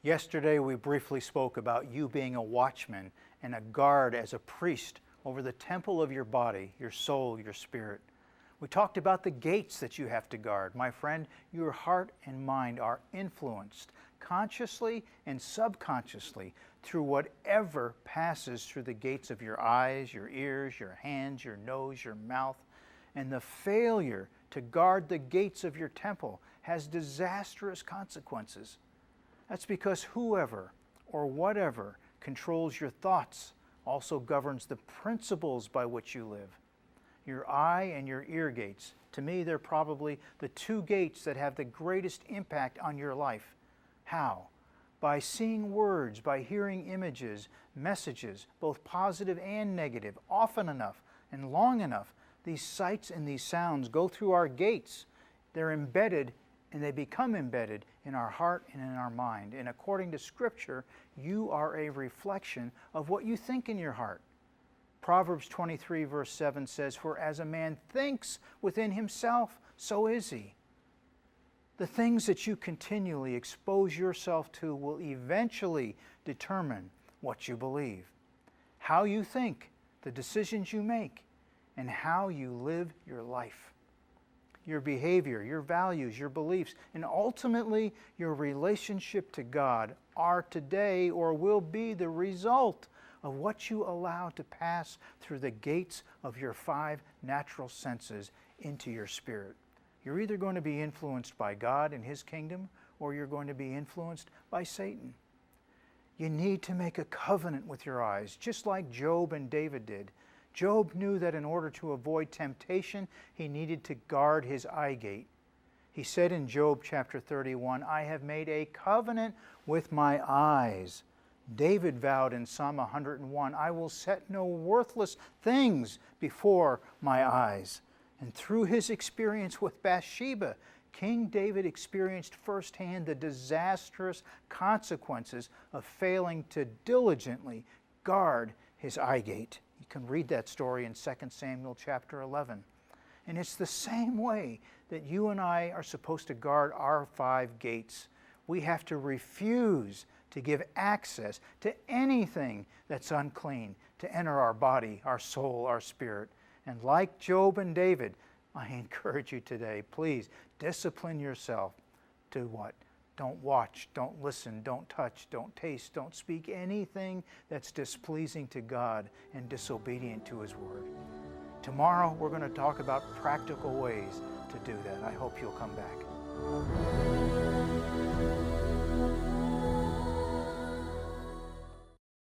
Yesterday we briefly spoke about you being a watchman and a guard as a priest over the temple of your body, your soul, your spirit. We talked about the gates that you have to guard. My friend, your heart and mind are influenced consciously and subconsciously through whatever passes through the gates of your eyes, your ears, your hands, your nose, your mouth. And the failure to guard the gates of your temple has disastrous consequences. That's because whoever or whatever controls your thoughts also governs the principles by which you live. Your eye and your ear gates, to me, they're probably the two gates that have the greatest impact on your life. How? By seeing words, by hearing images, messages, both positive and negative, often enough and long enough. These sights and these sounds go through our gates. They're embedded and they become embedded in our heart and in our mind. And according to Scripture, you are a reflection of what you think in your heart. Proverbs 23 verse 7 says, "For as a man thinks within himself, so is he." The things that you continually expose yourself to will eventually determine what you believe. How you think, the decisions you make, and how you live your life. Your behavior, your values, your beliefs, and ultimately your relationship to God are today or will be the result of what you allow to pass through the gates of your five natural senses into your spirit. You're either going to be influenced by God and His kingdom, or you're going to be influenced by Satan. You need to make a covenant with your eyes, just like Job and David did. Job knew that in order to avoid temptation, he needed to guard his eye gate. He said in Job chapter 31, "I have made a covenant with my eyes." David vowed in Psalm 101, "I will set no worthless things before my eyes." And through his experience with Bathsheba, King David experienced firsthand the disastrous consequences of failing to diligently guard his eye gate. You can read that story in 2 Samuel chapter 11. And it's the same way that you and I are supposed to guard our five gates. We have to refuse to give access to anything that's unclean to enter our body, our soul, our spirit. And like Job and David, I encourage you today, please discipline yourself to what? Don't watch, don't listen, don't touch, don't taste, don't speak anything that's displeasing to God and disobedient to His Word. Tomorrow we're going to talk about practical ways to do that. I hope you'll come back.